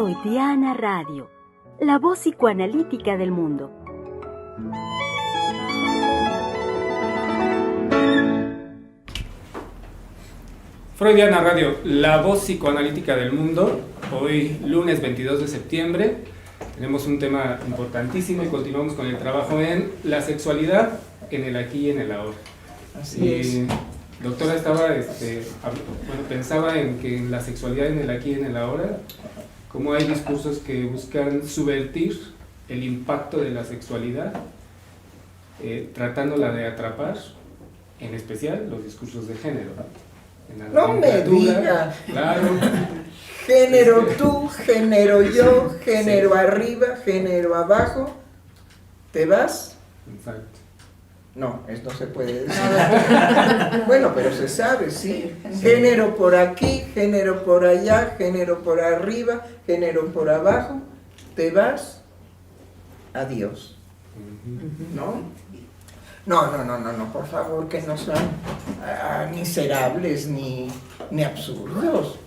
Freudiana Radio, la voz psicoanalítica del mundo. Freudiana Radio, la voz psicoanalítica del mundo. Hoy, lunes 22 de septiembre, tenemos un tema importantísimo y continuamos con el trabajo en la sexualidad en el aquí y en el ahora. Así es. Doctora, pensaba en que en la sexualidad en el aquí y en el ahora, cómo hay discursos que buscan subvertir el impacto de la sexualidad, tratándola de atrapar, en especial los discursos de género. No me diga. Claro. Género tú, género yo, género arriba, género abajo. ¿Te vas? Exacto. No, esto no se puede decir. Bueno, pero se sabe, sí. Género por aquí, género por allá, género por arriba, género por abajo. ¿Te vas? Adiós. ¿No? No, por favor, que no sean miserables ni absurdos.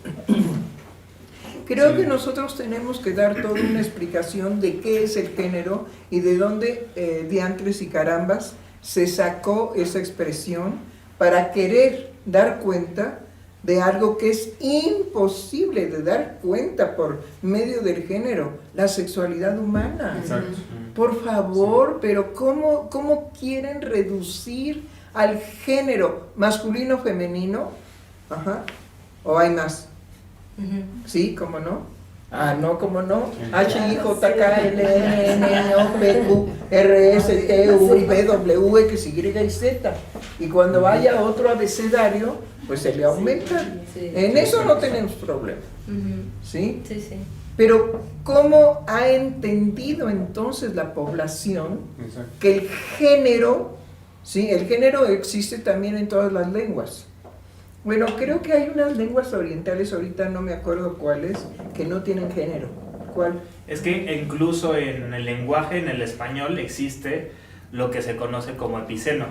Creo que nosotros tenemos que dar toda una explicación de qué es el género y de dónde diantres y carambas se sacó esa expresión para querer dar cuenta de algo que es imposible de dar cuenta por medio del género, la sexualidad humana. Exacto. Por favor, pero ¿cómo quieren reducir al género masculino, femenino? Ajá. ¿O hay más? ¿Sí? ¿Cómo no? Ah, no, ¿cómo no? H, I, J, K, L, M, N, O, P, Q, R, S, T, U, V, W, X, Y y Z. Y cuando vaya otro abecedario, pues se le aumenta. En eso no tenemos problema. ¿Sí? Sí. Pero ¿cómo ha entendido entonces la población que el género, sí, el género existe también en todas las lenguas? Bueno, creo que hay unas lenguas orientales, ahorita no me acuerdo cuáles, que no tienen género. ¿Cuál? Es que incluso en el lenguaje, en el español, existe lo que se conoce como epiceno.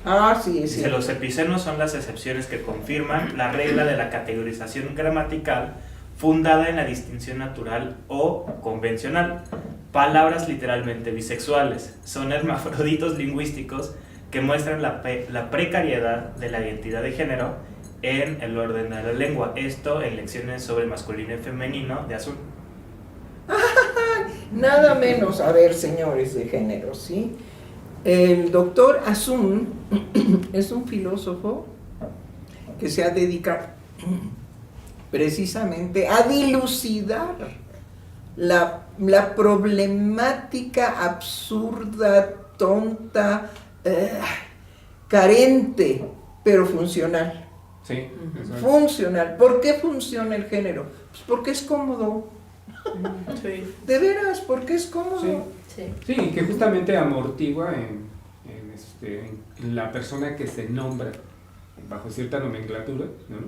Ah, sí, sí. Los epicenos son las excepciones que confirman la regla de la categorización gramatical fundada en la distinción natural o convencional. Palabras literalmente bisexuales. Son hermafroditos lingüísticos que muestran la precariedad de la identidad de género en el orden de la lengua. Esto en lecciones sobre masculino y femenino de Azul. Nada menos, a ver, señores de género, ¿sí? El doctor Asun es un filósofo que se ha dedicado precisamente a dilucidar la problemática absurda, tonta, carente, pero funcional. Sí, funcional. ¿Por qué funciona el género? Pues porque es cómodo. Sí. De veras, porque es cómodo. Sí, que justamente amortigua en la persona que se nombra bajo cierta nomenclatura, ¿no?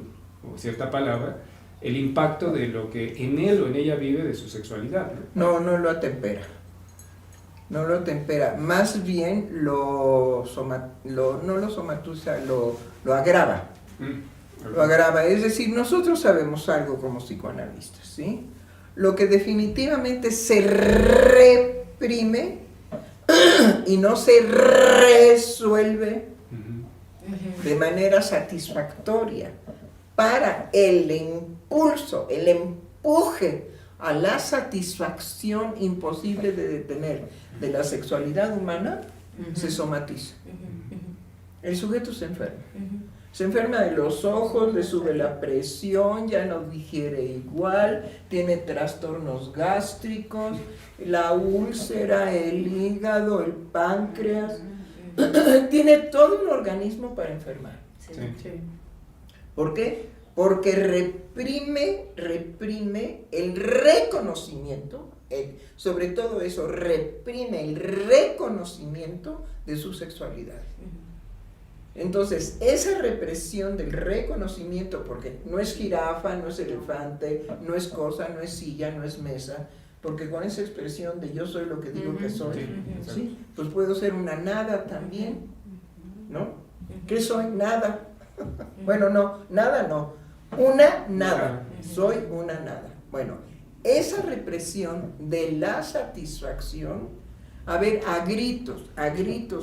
O cierta palabra, el impacto de lo que en él o en ella vive de su sexualidad, ¿no? No lo atempera. No lo tempera, más bien lo somatiza, lo agrava. Lo agrava, es decir, nosotros sabemos algo como psicoanalistas, ¿sí? Lo que definitivamente se reprime y no se resuelve de manera satisfactoria para el impulso, el empuje a la satisfacción imposible de detener de la sexualidad humana, se somatiza. El sujeto se enferma. Se enferma de los ojos, le sube la presión, ya no digiere igual, tiene trastornos gástricos, la úlcera, el hígado, el páncreas, tiene todo un organismo para enfermar. Sí. ¿Por qué? Porque reprime el reconocimiento, sobre todo eso, reprime el reconocimiento de su sexualidad. Entonces, esa represión del reconocimiento, porque no es jirafa, no es elefante, no es cosa, no es silla, no es mesa, porque con esa expresión de yo soy lo que digo que soy, ¿sí? Pues puedo ser una nada también, ¿no? ¿Qué soy? Nada. Bueno, no, nada no. Una nada. Soy una nada. Bueno, esa represión de la satisfacción, a ver, a gritos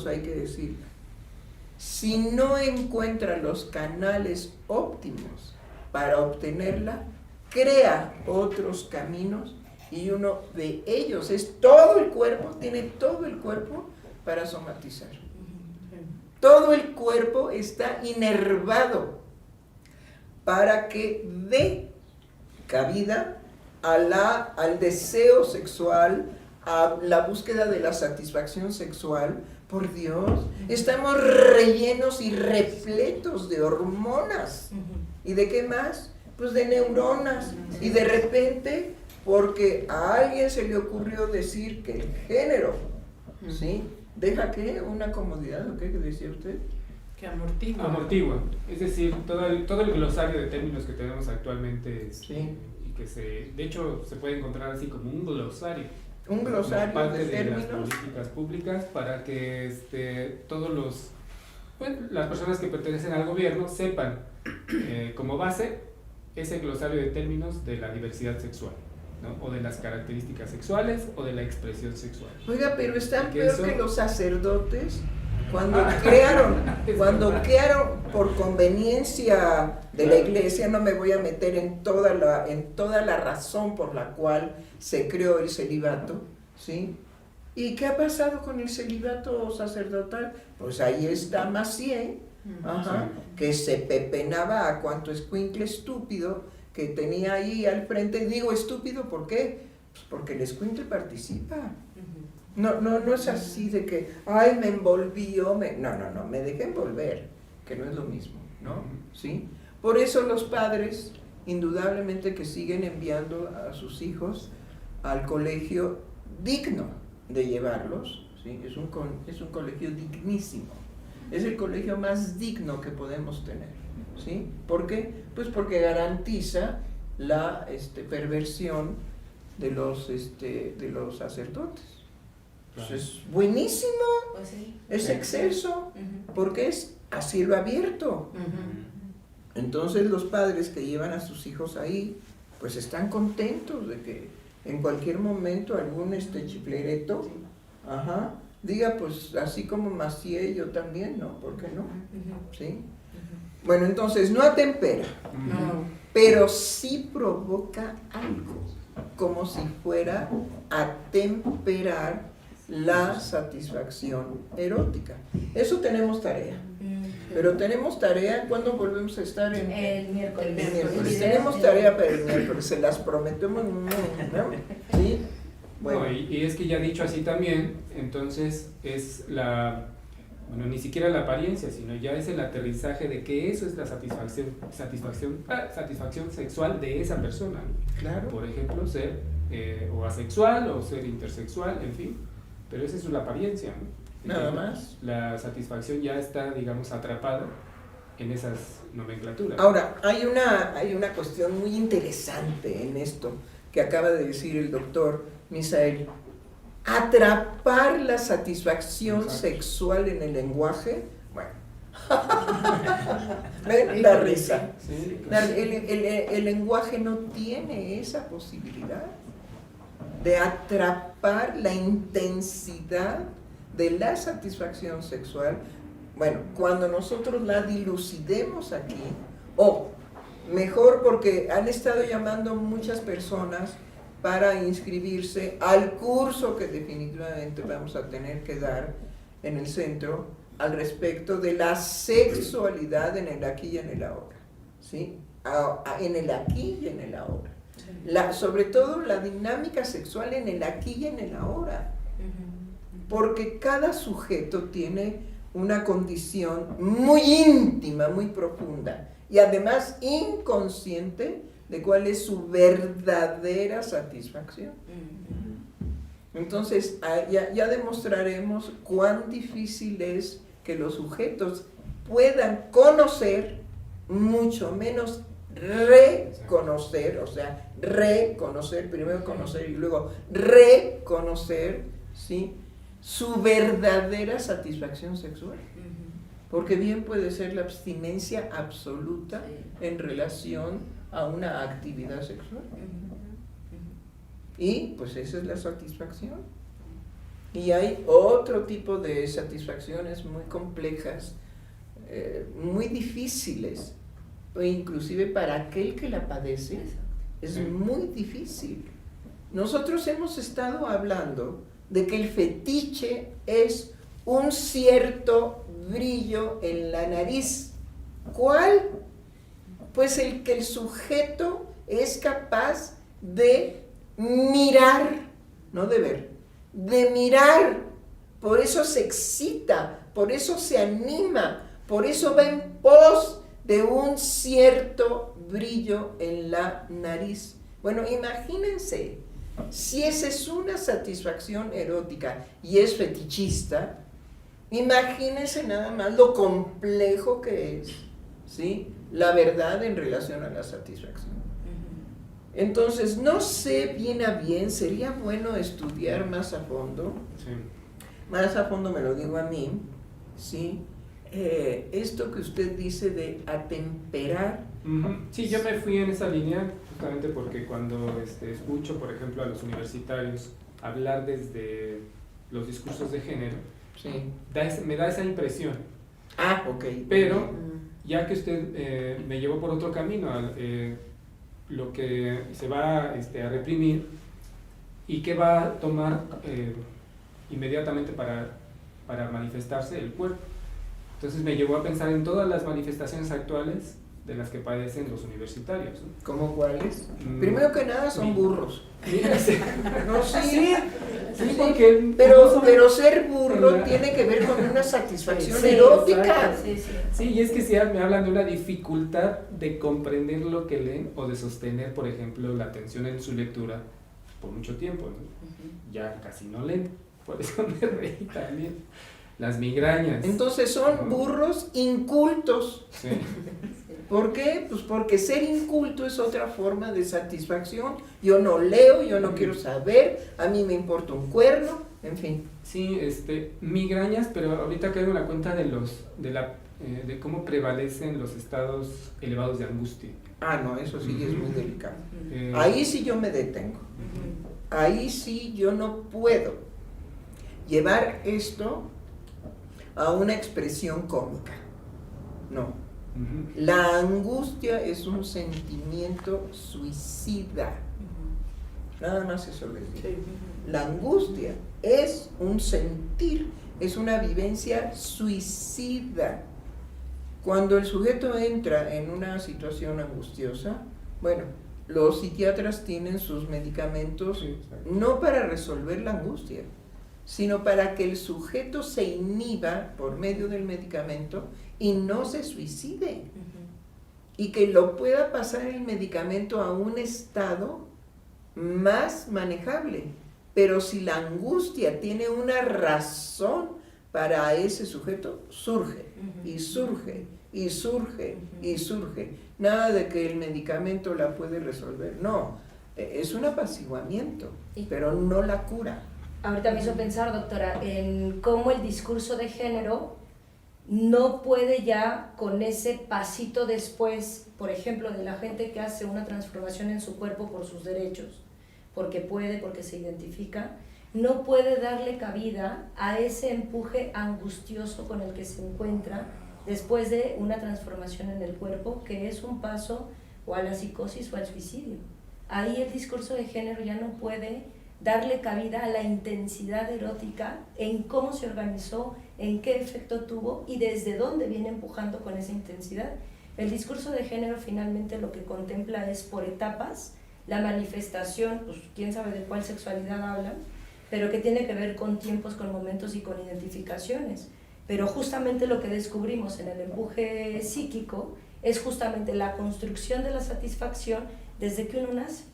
hay que decir, si no encuentra los canales óptimos para obtenerla, crea otros caminos y uno de ellos es todo el cuerpo, tiene todo el cuerpo para somatizar. Todo el cuerpo está inervado para que dé cabida al deseo sexual, a la búsqueda de la satisfacción sexual. Por Dios, estamos rellenos y repletos de hormonas. ¿Y de qué más? Pues de neuronas. Y de repente, porque a alguien se le ocurrió decir que el género, ¿sí? ¿Deja qué? ¿Una comodidad o qué decía usted? Que amortigua. Amortigua. Es decir, todo el glosario de términos que tenemos actualmente, Sí. y que de hecho se puede encontrar así como un glosario. Un glosario como parte de términos. las políticas públicas para que todos las personas que pertenecen al gobierno sepan como base ese glosario de términos de la diversidad sexual, ¿no? O de las características sexuales o de la expresión sexual. Oiga, pero están Que peor eso- que los sacerdotes cuando crearon por conveniencia de la iglesia, no me voy a meter en toda la razón por la cual se creó el celibato, ¿sí? ¿Y qué ha pasado con el celibato sacerdotal? Pues ahí está Macié, que se pepenaba a cuanto escuincle estúpido que tenía ahí al frente. Digo estúpido, ¿por qué? Pues porque el escuincle participa. No es así de que, ay, me envolvió, no, me dejé envolver, que no es lo mismo, ¿no? ¿Sí? Por eso los padres, indudablemente que siguen enviando a sus hijos al colegio digno de llevarlos, ¿sí? Es un colegio dignísimo, es el colegio más digno que podemos tener, ¿sí? ¿Por qué? Pues porque garantiza la perversión de los sacerdotes. Pues es buenísimo, Pues sí. es excelso, porque es a cielo abierto. Entonces los padres que llevan a sus hijos ahí, pues están contentos de que en cualquier momento algún chiflereto, diga, pues así como Macié, yo también, ¿no? ¿Por qué no? ¿Sí? Bueno, entonces no atempera, pero sí provoca algo, como si fuera a temperar la satisfacción erótica. Eso tenemos tarea. Pero tenemos tarea, ¿cuándo volvemos a estar en El miércoles. el miércoles? Tenemos tarea para el miércoles, se las prometemos, ¿no? ¿Sí? Bueno. No, y es que ya dicho así también, entonces es ni siquiera la apariencia, sino ya es el aterrizaje de que eso es la satisfacción sexual de esa persona. Claro. Por ejemplo, ser o asexual o ser intersexual, en fin, pero esa es la apariencia, ¿no? Nada más. La satisfacción ya está, digamos, atrapada en esas nomenclaturas. Ahora, hay una cuestión muy interesante en esto que acaba de decir el doctor Misael. Atrapar la satisfacción sexual en el lenguaje, bueno, ¿ven? La risa. Sí, El lenguaje no tiene esa posibilidad de atrapar la intensidad de la satisfacción sexual. Bueno, cuando nosotros la dilucidemos aquí, o mejor porque han estado llamando muchas personas para inscribirse al curso que definitivamente vamos a tener que dar en el centro al respecto de la sexualidad en el aquí y en el ahora, ¿sí? En el aquí y en el ahora. Sobre todo la dinámica sexual en el aquí y en el ahora. Porque cada sujeto tiene una condición muy íntima, muy profunda y además inconsciente de cuál es su verdadera satisfacción. Entonces, ya demostraremos cuán difícil es que los sujetos puedan conocer, mucho menos reconocer, o sea, reconocer, primero conocer y luego reconocer, ¿sí?, su verdadera satisfacción sexual. Porque bien puede ser la abstinencia absoluta en relación a una actividad sexual. Y pues esa es la satisfacción. Y hay otro tipo de satisfacciones muy complejas, muy difíciles, o inclusive para aquel que la padece, es muy difícil. Nosotros hemos estado hablando de que el fetiche es un cierto brillo en la nariz. ¿Cuál? Pues el que el sujeto es capaz de mirar, no de ver, de mirar. Por eso se excita, por eso se anima, por eso va en pos de un cierto brillo en la nariz. Bueno, imagínense, si esa es una satisfacción erótica y es fetichista, imagínense nada más lo complejo que es, ¿sí?, la verdad en relación a la satisfacción. Entonces, no sé bien a bien, sería bueno estudiar más a fondo, Sí. más a fondo me lo digo a mí, ¿sí? Esto que usted dice de atemperar. Sí, yo me fui en esa línea justamente porque cuando escucho, por ejemplo, a los universitarios hablar desde los discursos de género, Sí. me da esa impresión. Ah, ok. Pero, ya que usted me llevó por otro camino, lo que se va a reprimir y que va a tomar inmediatamente para manifestarse el cuerpo. Entonces me llevó a pensar en todas las manifestaciones actuales de las que padecen los universitarios, ¿no? ¿Cómo cuáles? Primero que nada son burros. Mira, sí. No, sí. Sí, porque Pero ser burro tiene que ver con una satisfacción erótica. exacto, sí. Sí, y es que sí me hablan de una dificultad de comprender lo que leen o de sostener, por ejemplo, la atención en su lectura por mucho tiempo, ¿no? Ya casi no leen, por eso me reí también. Las migrañas. Entonces son burros incultos. Sí. ¿Por qué? Pues porque ser inculto es otra forma de satisfacción. Yo no leo, yo no quiero saber, a mí me importa un cuerno, en fin. Sí, migrañas, pero ahorita caigo en la cuenta de cómo prevalecen los estados elevados de angustia. Ah, no, eso sí es muy delicado. Eh, Ahí sí yo me detengo. Ahí sí yo no puedo llevar esto a una expresión cómica. No. ujú. La angustia es un sentimiento suicida. Nada más eso les digo. La angustia es un sentir, es una vivencia suicida. Cuando el sujeto entra en una situación angustiosa, bueno, los psiquiatras tienen sus medicamentos Sí, exacto. no para resolver la angustia, sino para que el sujeto se inhiba por medio del medicamento y no se suicide. Y que lo pueda pasar el medicamento a un estado más manejable. Pero si la angustia tiene una razón para ese sujeto, surge y surge y surge y surge. Nada de que el medicamento la puede resolver. No, es un apaciguamiento, pero no la cura. Ahorita me hizo pensar, doctora, en cómo el discurso de género no puede ya con ese pasito después, por ejemplo, de la gente que hace una transformación en su cuerpo por sus derechos, porque puede, porque se identifica, no puede darle cabida a ese empuje angustioso con el que se encuentra después de una transformación en el cuerpo, que es un paso o a la psicosis o al suicidio. Ahí el discurso de género ya no puede darle cabida a la intensidad erótica, en cómo se organizó, en qué efecto tuvo y desde dónde viene empujando con esa intensidad. El discurso de género finalmente lo que contempla es por etapas la manifestación, pues quién sabe de cuál sexualidad hablan, pero que tiene que ver con tiempos, con momentos y con identificaciones. Pero justamente lo que descubrimos en el empuje psíquico es justamente la construcción de la satisfacción desde que uno nace.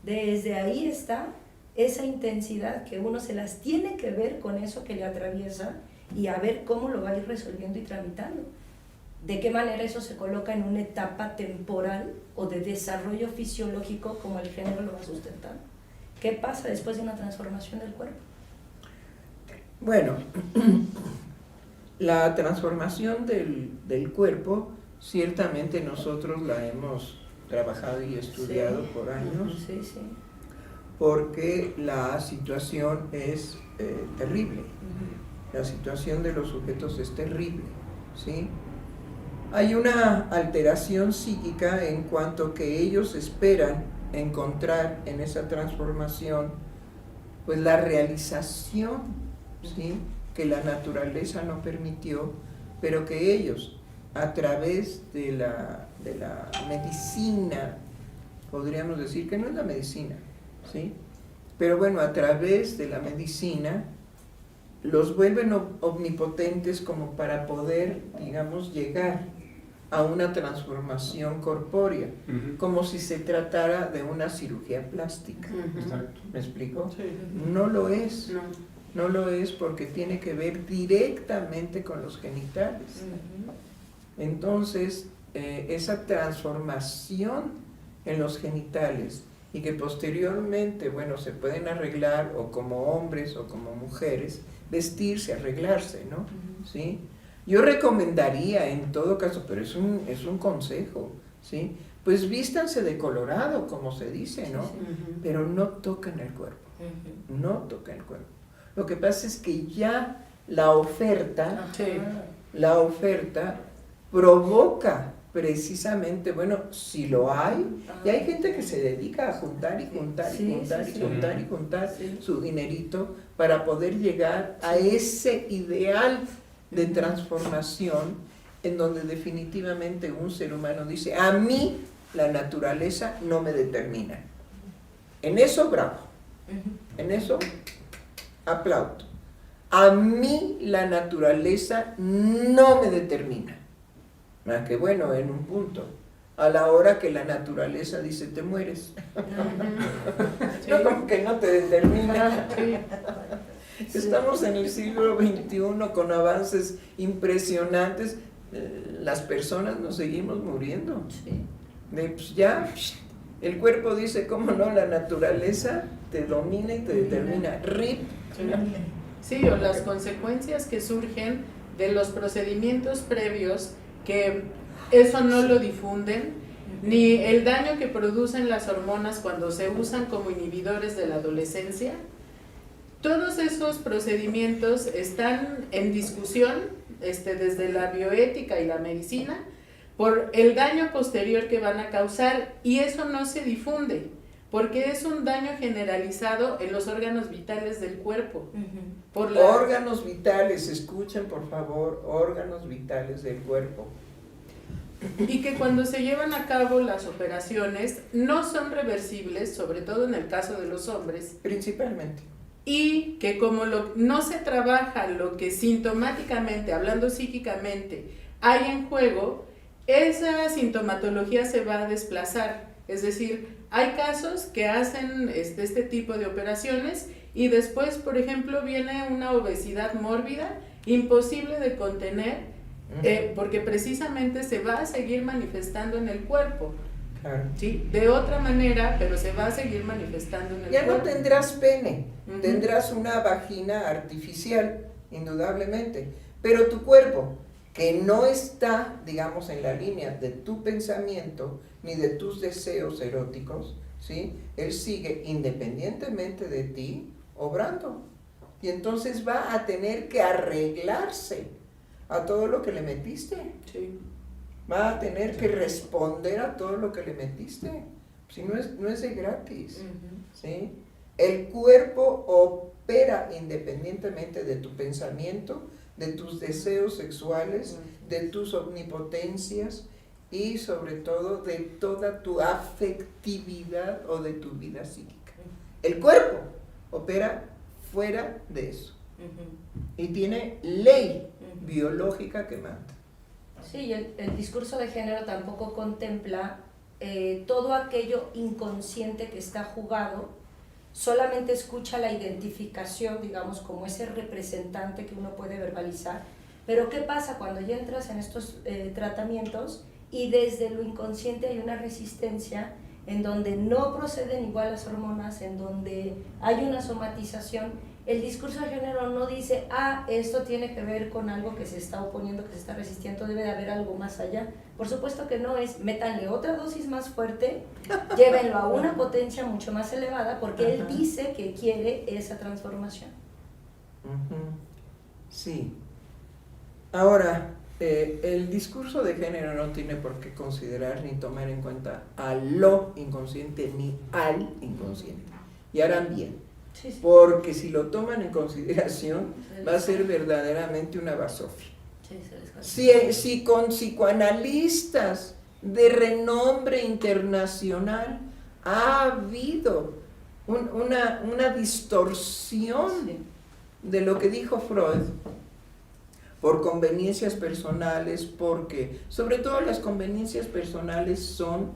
Desde ahí está esa intensidad que uno se las tiene que ver con eso que le atraviesa y a ver cómo lo va a ir resolviendo y tramitando. De qué manera eso se coloca en una etapa temporal o de desarrollo fisiológico como el género lo va sustentando. ¿Qué pasa después de una transformación del cuerpo? Bueno, la transformación del cuerpo, ciertamente nosotros la hemos trabajado y estudiado por años. Sí, sí. porque la situación es terrible. La situación de los sujetos es terrible, ¿sí? Hay una alteración psíquica en cuanto que ellos esperan encontrar en esa transformación pues la realización, ¿sí?, que la naturaleza no permitió, pero que ellos a través de la medicina, podríamos decir que no es la medicina, ¿sí?, pero bueno, a través de la medicina los vuelven omnipotentes como para poder, digamos, llegar a una transformación corpórea, como si se tratara de una cirugía plástica. Exacto. ¿Me explico? Sí. No lo es. No. No lo es porque tiene que ver directamente con los genitales. Entonces, esa transformación en los genitales y que posteriormente, bueno, se pueden arreglar o como hombres o como mujeres, vestirse, arreglarse, ¿no? ¿Sí? Yo recomendaría en todo caso, pero es un consejo, ¿sí? Pues vístanse de colorado, como se dice, ¿no? Pero no toquen el cuerpo, no toquen el cuerpo. Lo que pasa es que ya la oferta provoca precisamente, bueno, si lo hay, y hay gente que se dedica a juntar y juntar y juntar y juntar y juntar su dinerito para poder llegar a ese ideal de transformación en donde definitivamente un ser humano dice, a mí la naturaleza no me determina. En eso bravo, en eso aplaudo. A mí la naturaleza no me determina. Más que bueno, en un punto, a la hora que la naturaleza dice te mueres. No, como que no te determina. Estamos en el siglo XXI con avances impresionantes. Las personas nos seguimos muriendo. Pues ya, el cuerpo dice, ¿cómo no? La naturaleza te domina y te determina. RIP. Sí, o las consecuencias que surgen de los procedimientos previos, que eso no lo difunden, ni el daño que producen las hormonas cuando se usan como inhibidores de la adolescencia. Todos esos procedimientos están en discusión desde la bioética y la medicina por el daño posterior que van a causar, y eso no se difunde porque es un daño generalizado en los órganos vitales del cuerpo. Órganos vitales, escuchen por favor, órganos vitales del cuerpo. Y que cuando se llevan a cabo las operaciones no son reversibles, sobre todo en el caso de los hombres. Principalmente. Y que como no se trabaja lo que sintomáticamente, hablando psíquicamente, hay en juego, esa sintomatología se va a desplazar. Es decir, hay casos que hacen este tipo de operaciones y después, por ejemplo, viene una obesidad mórbida, imposible de contener, porque precisamente se va a seguir manifestando en el cuerpo. Claro. ¿Sí? De otra manera, pero se va a seguir manifestando en el ya cuerpo. No tendrás pene, tendrás una vagina artificial, indudablemente, pero tu cuerpo, que no está, digamos, en la línea de tu pensamiento ni de tus deseos eróticos, ¿sí?, él sigue independientemente de ti obrando, y entonces va a tener que arreglarse a todo lo que le metiste. Sí. Va a tener que responder a todo lo que le metiste. Si no es de gratis. ¿Sí? El cuerpo opera independientemente de tu pensamiento, de tus deseos sexuales, de tus omnipotencias y sobre todo de toda tu afectividad o de tu vida psíquica. El cuerpo opera fuera de eso. Y tiene ley biológica que manda. Sí, el discurso de género tampoco contempla todo aquello inconsciente que está jugado, solamente escucha la identificación, digamos, como ese representante que uno puede verbalizar. Pero ¿qué pasa cuando ya entras en estos tratamientos y desde lo inconsciente hay una resistencia en donde no proceden igual las hormonas, en donde hay una somatización El discurso de género no dice, esto tiene que ver con algo que se está oponiendo, que se está resistiendo, debe de haber algo más allá. Por supuesto que no es, métanle otra dosis más fuerte, llévenlo a una potencia mucho más elevada, porque él dice que quiere esa transformación. Sí. Ahora, el discurso de género no tiene por qué considerar ni tomar en cuenta a lo inconsciente ni al inconsciente. Y harán bien. Sí, sí. Porque si lo toman en consideración, va a ser verdaderamente una basofia. Si con psicoanalistas de renombre internacional ha habido una distorsión de lo que dijo Freud, por conveniencias personales, porque sobre todo las conveniencias personales son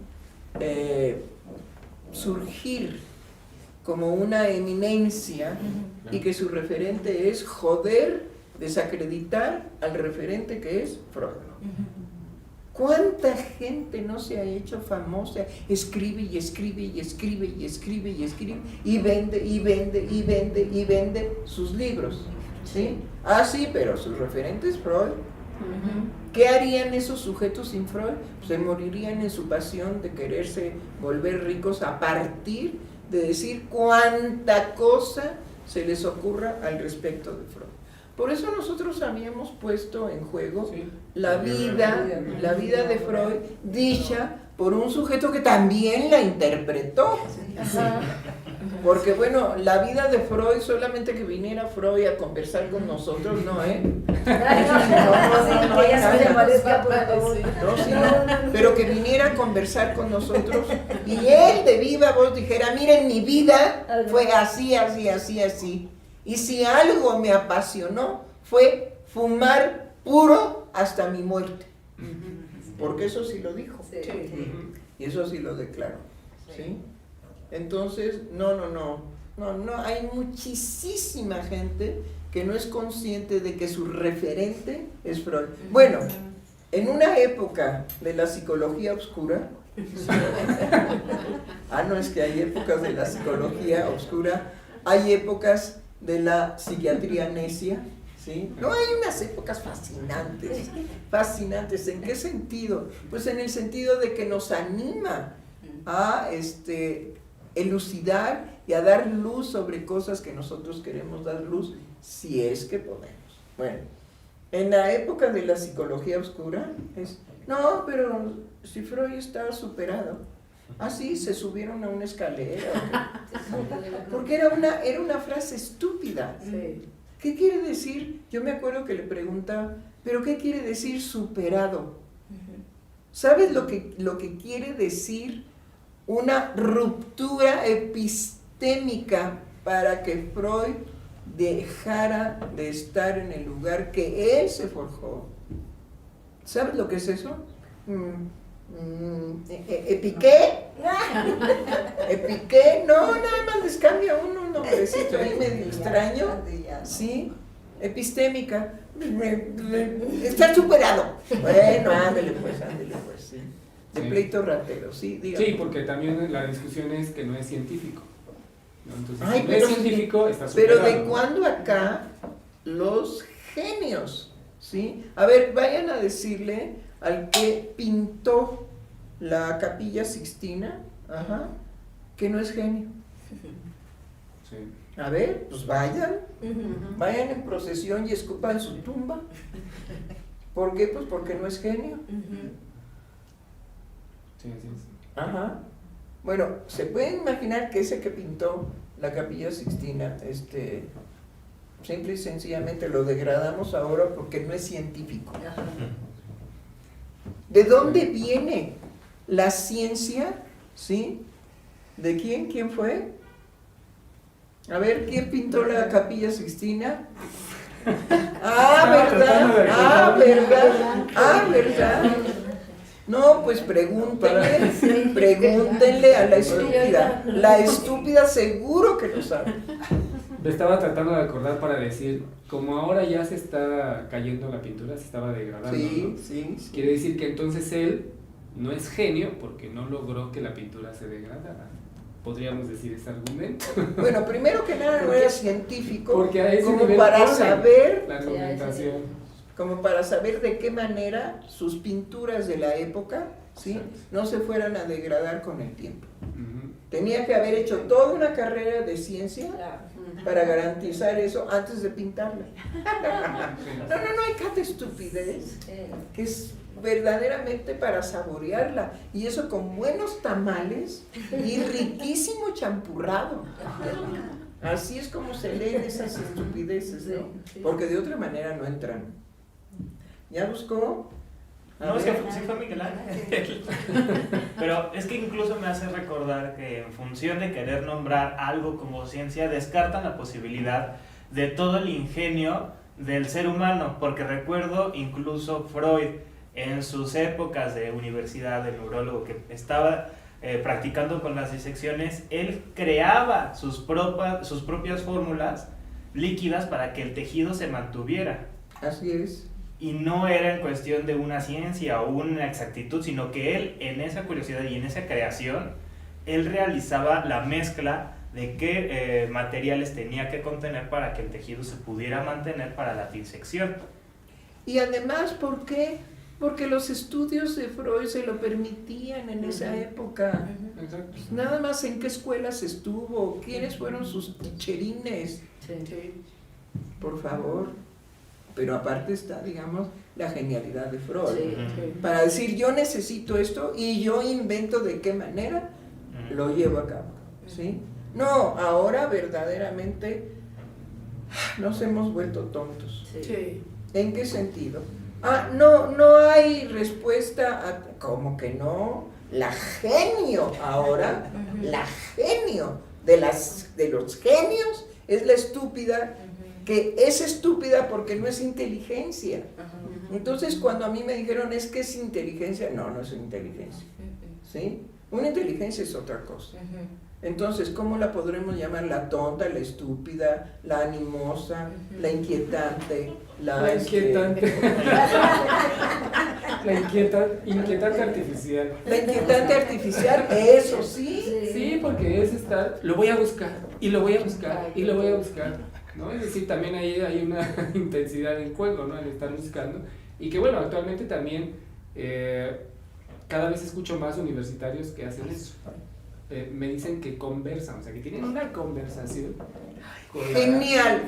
surgir como una eminencia y que su referente es desacreditar al referente que es Freud. ¿Cuánta gente no se ha hecho famosa? Escribe y escribe y escribe y escribe y escribe y vende y vende y vende y vende sus libros, ¿sí? Sí, pero su referente es Freud. ¿Qué harían esos sujetos sin Freud? Se morirían en su pasión de quererse volver ricos a partir de decir cuánta cosa se les ocurra al respecto de Freud. Por eso nosotros habíamos puesto en juego la vida de Freud, dicha por un sujeto que también la interpretó. Porque bueno, la vida de Freud, solamente que viniera Freud a conversar con nosotros, no, pero que viniera a conversar con nosotros y él de viva voz dijera, miren, mi vida fue así, así, así, así. Y si algo me apasionó fue fumar puro hasta mi muerte. Porque eso sí lo dijo. Y eso sí lo declaró. ¿Sí? Entonces, no, hay muchísima gente que no es consciente de que su referente es Freud. Bueno, en una época de la psicología oscura, no es que hay épocas de la psicología oscura, hay épocas de la psiquiatría necia, ¿sí? No, hay unas épocas fascinantes. ¿En qué sentido? Pues en el sentido de que nos anima a elucidar y a dar luz sobre cosas que nosotros queremos dar luz, si es que podemos. Bueno, en la época de la psicología oscura no, pero si Freud está superado. Sí, se subieron a una escalera. Porque era una frase estúpida. ¿Qué quiere decir? Yo me acuerdo que le preguntaba, ¿pero qué quiere decir superado? ¿Sabes lo que quiere decir? Una ruptura epistémica para que Freud dejara de estar en el lugar que él se forjó. ¿Sabes lo que es eso? ¿Epiqué? ¿Epiqué? No, nada más les cambia un nombrecito ahí medio extraño. ¿Sí? Epistémica. Está superado. Bueno, ándele pues, sí. De pleito ratero, sí, dígame. Sí, porque también la discusión es que no es científico, ¿no? Entonces, si no es científico, está superado. Pero ¿de cuándo acá los genios? ¿Sí? A ver, vayan a decirle al que pintó la Capilla Sixtina, que no es genio. Sí. A ver, pues vayan en procesión y escupan su tumba. ¿Por qué? Pues porque no es genio. Sí. Bueno, ¿se pueden imaginar que ese que pintó la Capilla Sixtina, simple y sencillamente lo degradamos ahora porque no es científico? ¿De dónde viene la ciencia? ¿Sí? ¿De quién? ¿Quién fue? A ver, ¿quién pintó la Capilla Sixtina? ¿Verdad? No, pues pregúntenle a la estúpida. La estúpida seguro que lo sabe. Me estaba tratando de acordar para decir, como ahora ya se está cayendo la pintura, se estaba degradando, ¿no? Sí. Quiere decir que entonces él no es genio porque no logró que la pintura se degradara. podríamos decir, ese argumento. Bueno, primero que nada no era científico, Porque a ese como nivel para ponen saber, la argumentación. como para saber de qué manera sus pinturas de la época, ¿sí?, Exacto. no se fueran a degradar con el tiempo. Ujú. Tenía que haber hecho toda una carrera de ciencia Claro. para garantizar eso antes de pintarla. Sí. No, hay cada estupidez Sí. que es verdaderamente para saborearla, y eso con buenos tamales y riquísimo champurrado. Así es como se leen esas estupideces, ¿no? Sí. Porque de otra manera no entran. ¿Ya buscó? A No, es que ver. sí fue Miguel Ángel. Pero es que incluso me hace recordar que en función de querer nombrar algo como ciencia, descartan la posibilidad de todo el ingenio del ser humano, porque recuerdo incluso Freud en sus épocas de universidad, de neurólogo, que estaba practicando con las disecciones, él creaba sus propias fórmulas líquidas para que el tejido se mantuviera. Así es. Y no era en cuestión de una ciencia o una exactitud, sino que él, en esa curiosidad y en esa creación, él realizaba la mezcla de qué materiales tenía que contener para que el tejido se pudiera mantener para la disección. Y además, ¿por qué? Porque los estudios de Freud se lo permitían en esa época. Exacto. Nada más en qué escuelas estuvo, quiénes fueron sus teacherines, Sí. por favor. Pero aparte está, digamos, la genialidad de Freud. Sí. Para decir, yo necesito esto y yo invento de qué manera lo llevo a cabo, ¿sí? No, ahora verdaderamente nos hemos vuelto tontos. Sí. ¿En qué sentido? No hay respuesta a... ¿Cómo que no? La genio ahora, la genio de los genios es la estúpida, que es estúpida porque no es inteligencia. Entonces cuando a mí me dijeron, es que es inteligencia, no es inteligencia, ¿sí? Una inteligencia es otra cosa. Entonces, ¿cómo la podremos llamar? La tonta, la estúpida, la animosa, la inquietante, La inquietante. Inquietante artificial. La inquietante artificial, eso sí. Sí, porque es estar, lo voy a buscar, y lo voy a buscar, y lo voy a buscar, ¿no? Es decir, también ahí hay una intensidad en juego, ¿no? El estar buscando, y que bueno, actualmente también cada vez escucho más universitarios que hacen eso. Me dicen que conversan, o sea, que tienen una conversación con Genial.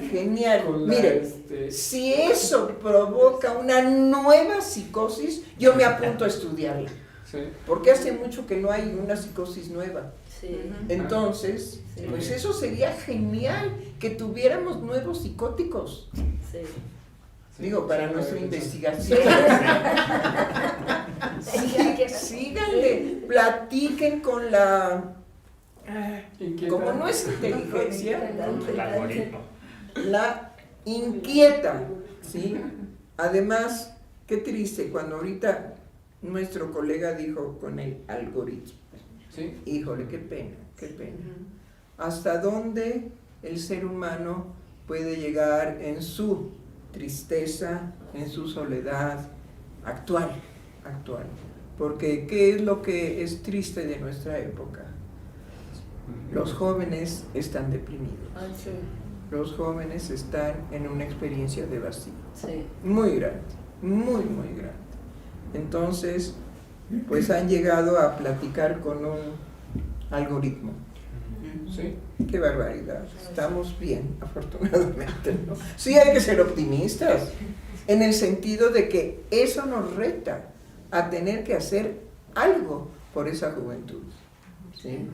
con la, Mire, si eso provoca una nueva psicosis, yo me apunto a estudiarla. sí. Porque hace mucho que no hay una psicosis nueva. Sí. Entonces, Sí. pues eso sería genial, que tuviéramos nuevos psicóticos. Sí. Digo, para Sí, nuestra sí. investigación. Síganle, platiquen con la... Inquietante. Como no es inteligencia, El algoritmo. la inquieta, ¿sí? Además, qué triste cuando ahorita nuestro colega dijo con el algoritmo. Sí. Híjole, qué pena, qué pena. ¿Hasta dónde el ser humano puede llegar en su tristeza, en su soledad actual? Porque ¿qué es lo que es triste de nuestra época? Los jóvenes están deprimidos. Los jóvenes están en una experiencia de vacío. Sí. Muy grande, muy grande. Entonces, pues han llegado a platicar con un algoritmo. Sí. Qué barbaridad. Estamos bien, afortunadamente, ¿no? Sí hay que ser optimistas, en el sentido de que eso nos reta a tener que hacer algo por esa juventud, ¿sí?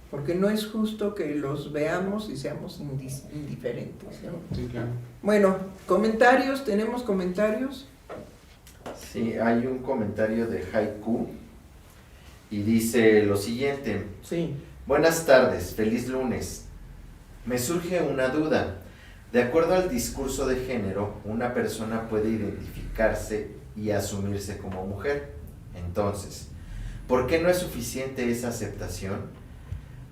Porque no es justo que los veamos y seamos indiferentes, ¿no? Sí, claro. Bueno, comentarios, ¿tenemos comentarios? Sí, hay un comentario de Haiku y dice lo siguiente: Sí. buenas tardes, feliz lunes. Me surge una duda. De acuerdo al discurso de género, una persona puede identificarse y asumirse como mujer. Entonces, ¿por qué no es suficiente esa aceptación?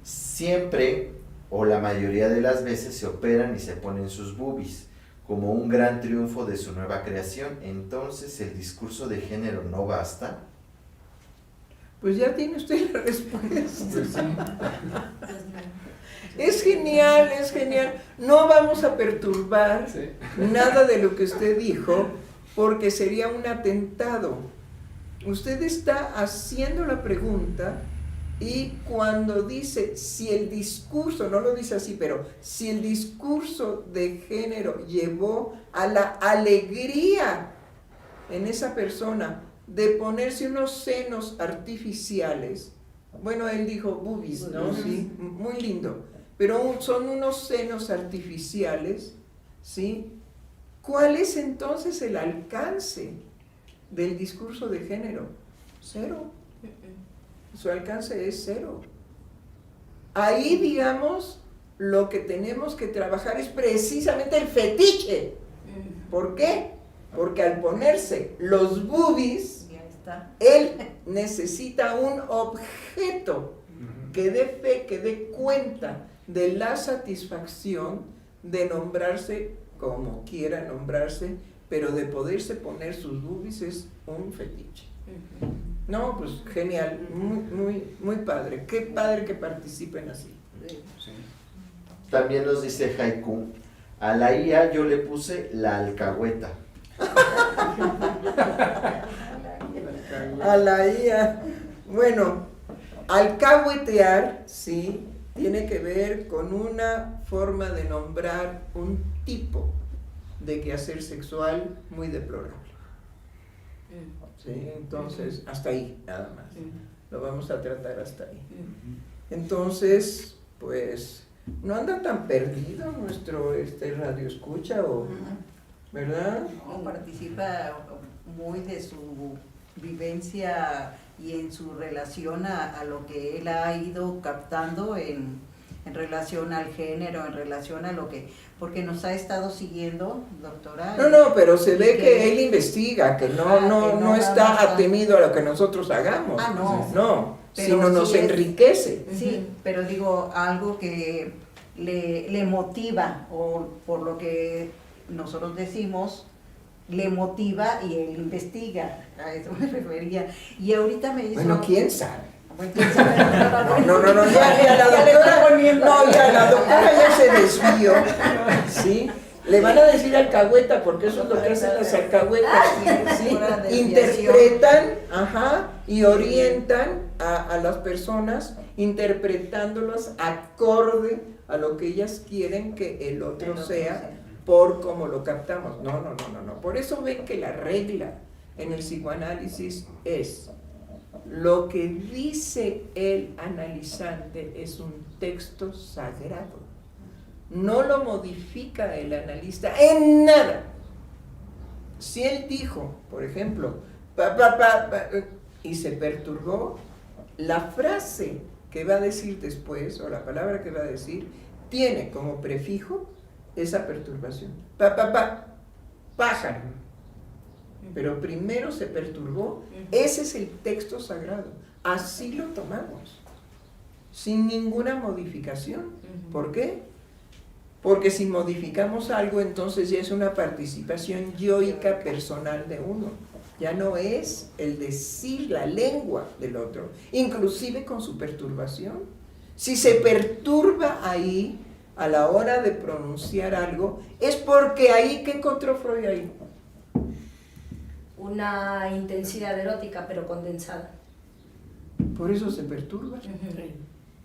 Siempre o la mayoría de las veces se operan y se ponen sus boobies como un gran triunfo de su nueva creación. Entonces, ¿el discurso de género no basta? Pues ya tiene usted la respuesta. Pues sí. Es genial, es genial. No vamos a perturbar Sí. nada de lo que usted dijo porque sería un atentado. Usted está haciendo la pregunta y cuando dice si el discurso, no lo dice así, pero si el discurso de género llevó a la alegría en esa persona de ponerse unos senos artificiales, bueno, él dijo boobies, ¿no? Sí, muy lindo, pero son unos senos artificiales, ¿sí? ¿Cuál es entonces el alcance del discurso de género? Cero. Su alcance es cero. Ahí, digamos, lo que tenemos que trabajar es precisamente el fetiche. ¿Por qué? Porque al ponerse los boobies, Ya está. él necesita un objeto que dé fe, que dé cuenta de la satisfacción de nombrarse como quiera nombrarse, pero de poderse poner sus boobies es un fetiche. No, pues genial, muy padre. Qué padre que participen así. Sí. También nos dice Haiku, a la IA yo le puse la alcahueta. A la IA. Bueno, alcahuetear, sí, tiene que ver con una forma de nombrar un tipo de quehacer sexual muy deplorable. Sí, entonces, hasta ahí, nada más. Lo vamos a tratar hasta ahí. Entonces, pues, no anda tan perdido nuestro radio escucha, o, ¿verdad? No, participa muy de su vivencia y en su relación a lo que él ha ido captando en relación al género, en relación a lo que, porque nos ha estado siguiendo, doctora. No, pero se ve que él investiga, que no está atenido a lo que nosotros hagamos. No, pero sino nos sí enriquece. Sí, pero digo, algo que le motiva, o por lo que nosotros decimos, le motiva y él investiga, a eso me refería. Y ahorita me hizo... Bueno, ¿quién sabe? Bueno, ¿quién sabe? No, ya la doctora ya se desvió, ¿sí? Le van a decir alcahueta porque eso es lo que hacen las alcahuetas, ¿sí? Interpretan, y orientan a las personas interpretándolas acorde a lo que ellas quieren que el otro sea por cómo lo captamos. No. Por eso ven que la regla en el psicoanálisis es: lo que dice el analizante es un texto sagrado. No lo modifica el analista en nada. Si él dijo, por ejemplo, y se perturbó, la frase que va a decir después, o la palabra que va a decir, tiene como prefijo esa perturbación. Pájaro. Pero primero se perturbó. Ese es el texto sagrado. Así lo tomamos, sin ninguna modificación. ¿Por qué? Porque si modificamos algo, entonces ya es una participación yoica personal de uno. Ya no es el decir la lengua del otro, inclusive con su perturbación. Si se perturba ahí a la hora de pronunciar algo, es porque ahí, ¿qué encontró Freud ahí? Una intensidad erótica, pero condensada. Por eso se perturba.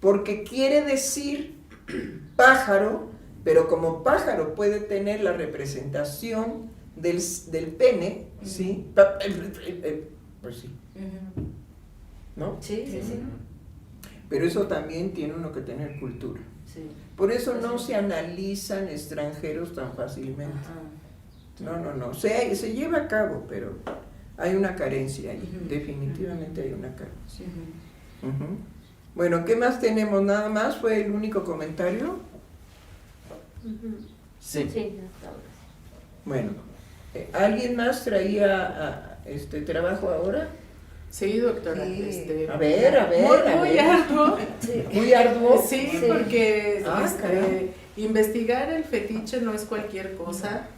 Porque quiere decir pájaro, pero como pájaro puede tener la representación del pene, ¿sí? Pues sí. ¿No? Sí. Pero eso también tiene uno que tener cultura. Sí. Por eso no se analizan extranjeros tan fácilmente. No. Se lleva a cabo, pero hay una carencia ahí. Definitivamente hay una carencia. Bueno, ¿qué más tenemos? ¿Nada más? ¿Fue el único comentario? Sí. Bueno, ¿alguien más traía trabajo ahora? Sí, doctora. Sí. A ver. Muy arduo. Muy arduo. Sí, porque investigar el fetiche no es cualquier cosa.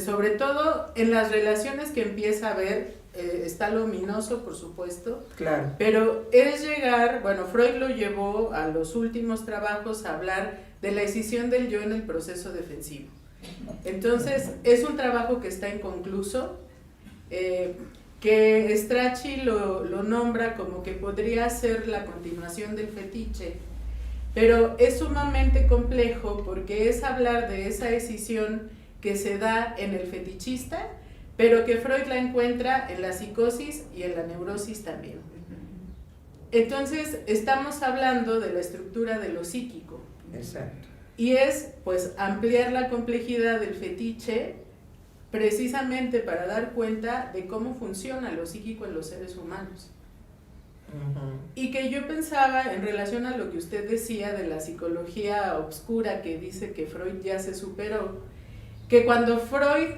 Sobre todo en las relaciones que empieza a ver, está lo ominoso, por supuesto, Claro. pero es llegar, bueno, Freud lo llevó a los últimos trabajos a hablar de la escisión del yo en el proceso defensivo. Entonces, es un trabajo que está inconcluso, que Strachey lo nombra como que podría ser la continuación del fetiche, pero es sumamente complejo porque es hablar de esa escisión que se da en el fetichista, pero que Freud la encuentra en la psicosis y en la neurosis también. Entonces, estamos hablando de la estructura de lo psíquico. Exacto. Y es, pues, ampliar la complejidad del fetiche precisamente para dar cuenta de cómo funciona lo psíquico en los seres humanos. Y que yo pensaba en relación a lo que usted decía de la psicología obscura que dice que Freud ya se superó, que cuando Freud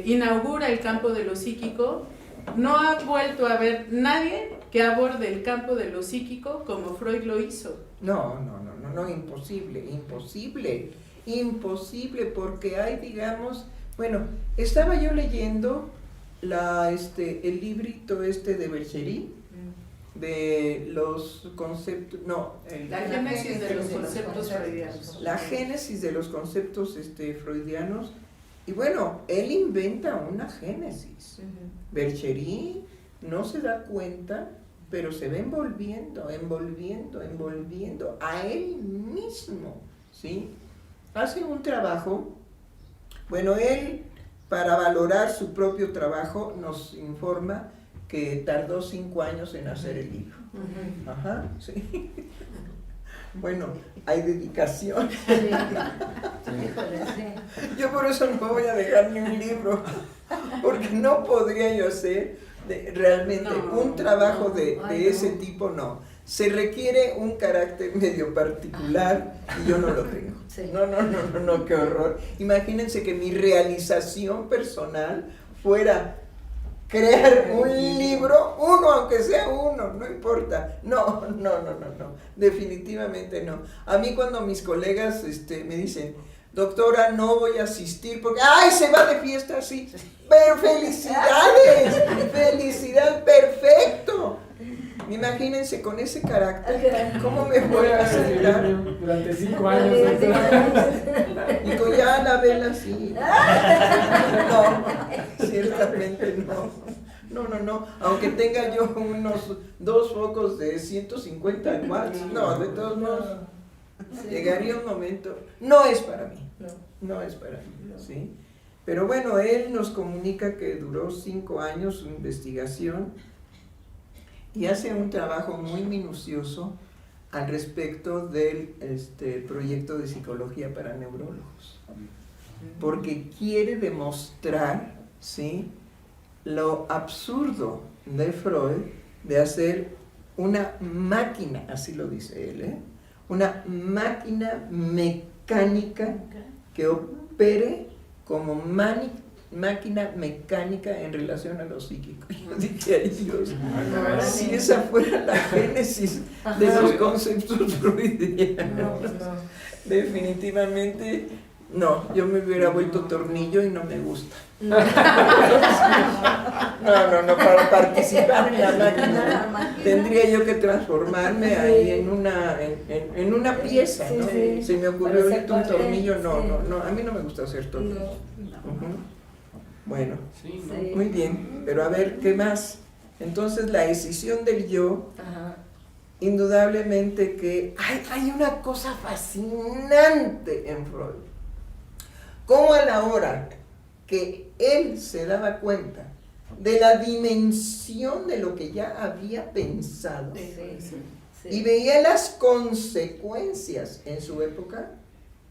inaugura el campo de lo psíquico, no ha vuelto a haber nadie que aborde el campo de lo psíquico como Freud lo hizo. No, imposible, porque hay, digamos, bueno, estaba yo leyendo el librito de Bergerie, de los conceptos, La génesis de los conceptos freudianos. La génesis de los conceptos freudianos, y bueno, él inventa una génesis. Bergerie no se da cuenta, pero se va envolviendo a él mismo, ¿sí? Hace un trabajo, bueno, él, para valorar su propio trabajo, nos informa que tardó 5 años en hacer el libro. Ajá, sí. Bueno, hay dedicación. Sí. Yo por eso no voy a dejar ni un libro, porque no podría yo hacer realmente un trabajo de ese tipo, no. Se requiere un carácter medio particular y yo no lo tengo. Sí. No, qué horror. Imagínense que mi realización personal fuera crear un libro, uno, aunque sea uno, no importa. No, definitivamente no. A mí cuando mis colegas me dicen, doctora, no voy a asistir porque, ¡ay, se va de fiesta! Sí, pero felicidades, felicidad, perfecto. Imagínense con ese carácter, ¿cómo me voy a aceptar? Durante 5 años. Y con ya la vela así. No, ciertamente no. Aunque tenga yo unos 2 focos de 150 watts, no, de todos modos, llegaría un momento, no es para mí, ¿sí? Pero bueno, él nos comunica que duró 5 años su investigación y hace un trabajo muy minucioso al respecto del proyecto de psicología para neurólogos, porque quiere demostrar, ¿sí?, lo absurdo de Freud de hacer una máquina, así lo dice él, una máquina mecánica que opere como máquina mecánica en relación a lo psíquico. Yo dije, ay Dios, si esa fuera la génesis de los conceptos freudianos, definitivamente no, yo me hubiera vuelto tornillo y no me gusta. No, para participar en la máquina tendría yo que transformarme ahí en una pieza, ¿no? Se me ocurrió ahorita un tornillo, no, a mí no me gusta hacer tornillos. Bueno, muy bien, pero a ver, ¿qué más? Entonces la escisión del yo, indudablemente que hay una cosa fascinante en Freud. Como a la hora que él se daba cuenta de la dimensión de lo que ya había pensado y veía las consecuencias en su época,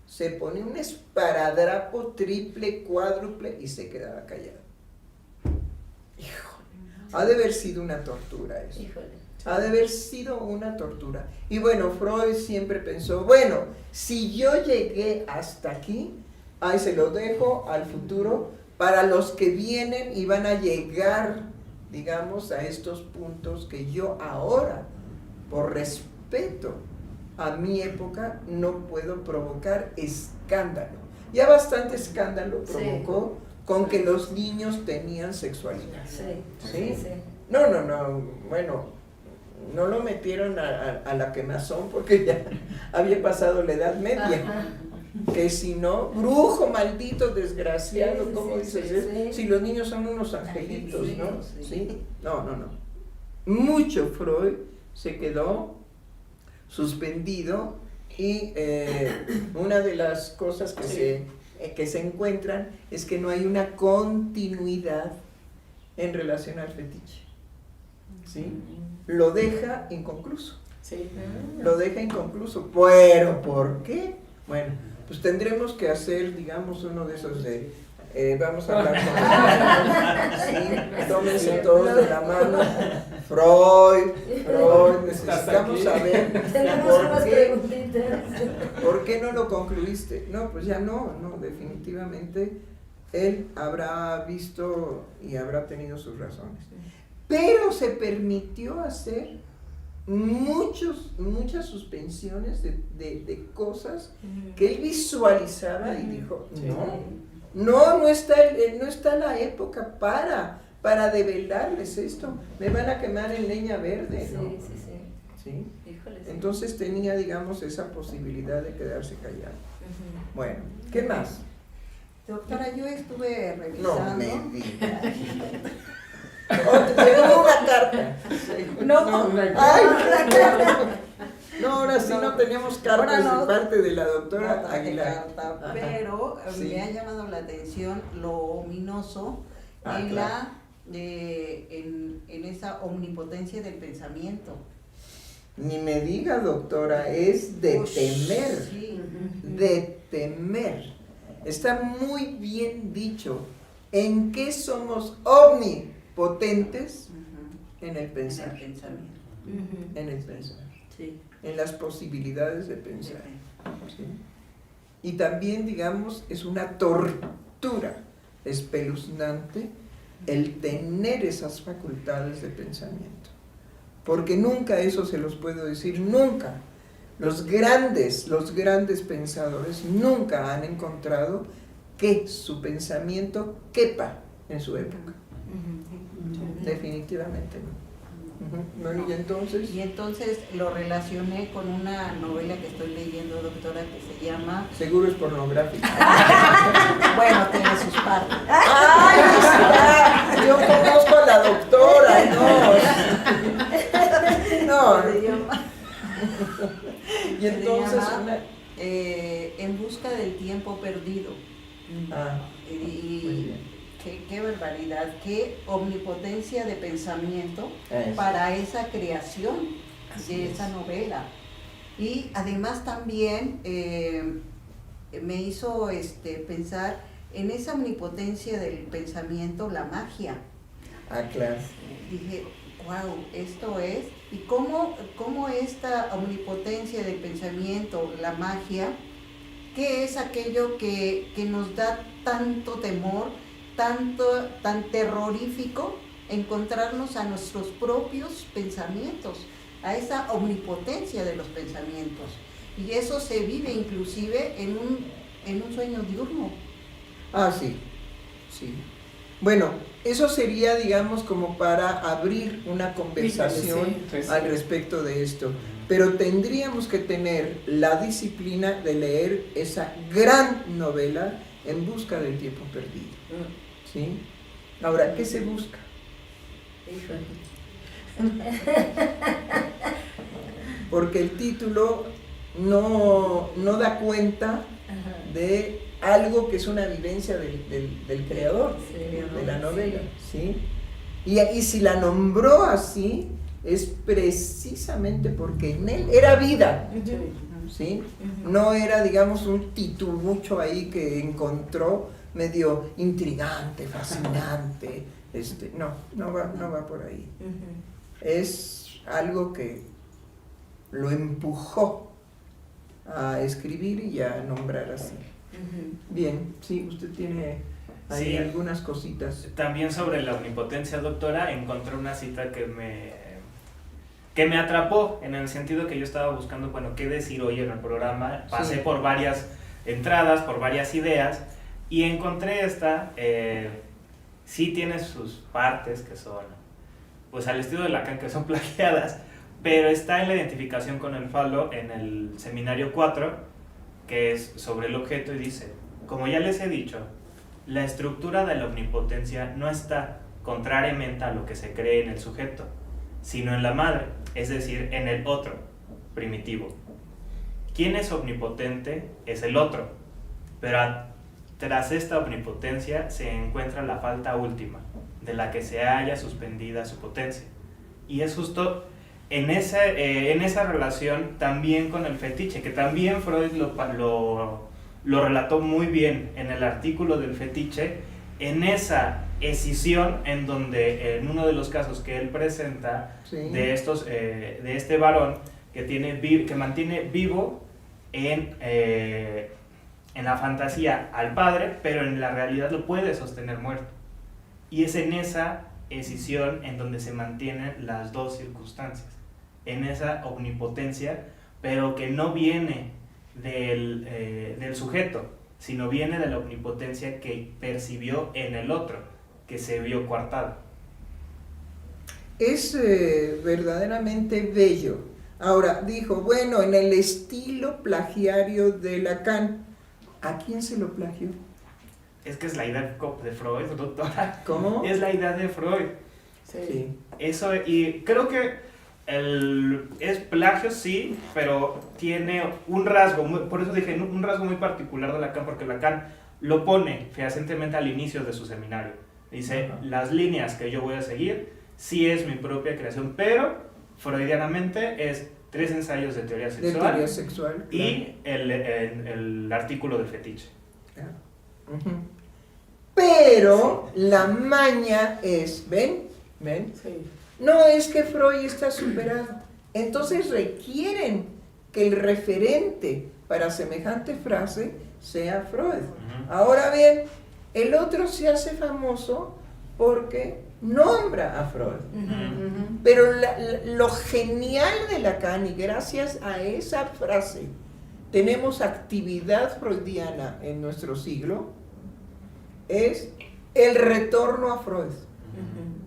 se pone un esparadrapo triple, cuádruple y se quedaba callado. Híjole, ha de haber sido una tortura eso. Ha de haber sido una tortura. Y bueno, Freud siempre pensó, bueno, si yo llegué hasta aquí, ahí se lo dejo al futuro para los que vienen y van a llegar, digamos, a estos puntos que yo ahora, por respeto a mi época, no puedo provocar escándalo. Ya bastante escándalo provocó con que los niños tenían sexualidad. Sí, ¿Sí? sí. No, bueno, no lo metieron a la quemazón porque ya había pasado la Edad Media. Ajá. Que si no, brujo, maldito, desgraciado, Sí, ¿cómo sí, dices? sí. Si los niños son unos angelitos, Sí, ¿no? sí. ¿Sí? No. Mucho Freud se quedó suspendido y una de las cosas que se encuentran es que no hay una continuidad en relación al fetiche. ¿Sí? Lo deja inconcluso. Sí. Lo deja inconcluso. ¿Pero por qué? Bueno, pues tendremos que hacer, digamos, uno de esos de... vamos a hablar con sí, tómense todos de la mano. Freud, necesitamos saber Tenemos unas preguntitas. ¿por qué no lo concluiste? No, pues ya no, definitivamente él habrá visto y habrá tenido sus razones. Pero se permitió hacer muchas suspensiones de cosas que él visualizaba y dijo, no está la época para develarles esto, me van a quemar en leña verde, ¿no? ¿Sí? Híjole, sí. Entonces tenía, digamos, esa posibilidad de quedarse callado. Bueno, ¿qué más? Doctora, yo estuve No revisando. me digas. Te llegó una carta. No, ahora sí no tenemos cartas Ahora no. de parte de la doctora No traje Aguilar. carta, Ajá. pero Sí. me ha llamado la atención lo ominoso en claro. en esa omnipotencia del pensamiento. Ni me diga, doctora, es de Ush, temer. sí. De temer. Está muy bien dicho. ¿En qué somos omnipotentes? Ujú. En el En pensar. el pensamiento. En el pensar. Sí. En las posibilidades de pensar. ¿Sí? Y también, digamos, es una tortura espeluznante el tener esas facultades de pensamiento. Porque nunca, eso se los puedo decir, nunca. Los grandes pensadores nunca han encontrado que su pensamiento quepa en su época. Definitivamente no. Bueno, Y entonces lo relacioné con una novela que estoy leyendo, doctora, que se llama... seguro es pornográfico. Bueno, tiene sus partes. ¡Ay, está! Yo conozco a la doctora, no. Se llama- Y entonces se llama, una... En busca del tiempo perdido. muy Y bien. qué barbaridad, qué omnipotencia de pensamiento Eso. para esa creación Así de es. esa novela. Y además también me hizo pensar en esa omnipotencia del pensamiento, la magia. Claro. Dije, wow, esto es, y cómo esta omnipotencia del pensamiento, la magia, ¿qué es aquello que nos da tanto temor, tan terrorífico, encontrarnos a nuestros propios pensamientos, a esa omnipotencia de los pensamientos? Y eso se vive inclusive en un sueño diurno. Sí. Bueno, eso sería, digamos, como para abrir una conversación Sí. al respecto de esto. Pero tendríamos que tener la disciplina de leer esa gran novela En busca del tiempo perdido. ¿Sí? Ahora, ¿qué se busca? Porque el título no da cuenta de algo que es una vivencia del creador de la novela, ¿sí? Y si la nombró así, es precisamente porque en él era vida, ¿sí? No era, digamos, un titulucho ahí que encontró medio intrigante, fascinante, no va por ahí. Es algo que lo empujó a escribir y a nombrar así. Bien, sí, usted tiene ahí Sí. algunas cositas. También sobre la omnipotencia, doctora, encontré una cita que me atrapó, en el sentido que yo estaba buscando, bueno, qué decir hoy en el programa. Pasé Sí. por varias entradas, por varias ideas, Y encontré esta, sí tiene sus partes que son, pues al estilo de Lacan, que son plagiadas, pero está en la identificación con el falo en el seminario 4, que es sobre el objeto, y dice: como ya les he dicho, la estructura de la omnipotencia no está contrariamente a lo que se cree en el sujeto, sino en la madre, es decir, en el otro, primitivo. Quien es omnipotente es el otro, pero tras esta omnipotencia se encuentra la falta última, de la que se halla suspendida su potencia. Y es justo en esa relación también con el fetiche, que también Freud lo relató muy bien en el artículo del fetiche, en esa escisión en donde en uno de los casos que él presenta, sí, de este varón que mantiene vivo en la fantasía al padre, pero en la realidad lo puede sostener muerto. Y es en esa escisión en donde se mantienen las dos circunstancias, en esa omnipotencia, pero que no viene del sujeto, sino viene de la omnipotencia que percibió en el otro, que se vio coartado. Es verdaderamente bello. Ahora, dijo, bueno, en el estilo plagiario de Lacan, ¿a quién se lo plagió? Es que es la idea de Freud, doctora. ¿Cómo? Es la idea de Freud. Sí. Eso, y creo que es plagio, sí, pero tiene un rasgo, por eso dije, un rasgo muy particular de Lacan, porque Lacan lo pone fehacientemente al inicio de su seminario. Dice, las líneas que yo voy a seguir, sí es mi propia creación, pero freudianamente es 3 ensayos de teoría sexual, claro, y el artículo del fetiche. Claro. Pero sí, la maña es, ¿ven? Sí. No es que Freud está superado. Entonces requieren que el referente para semejante frase sea Freud. Ahora bien, el otro se hace famoso porque nombra a Freud. Pero lo genial de Lacan, y gracias a esa frase tenemos actividad freudiana en nuestro siglo, es el retorno a Freud.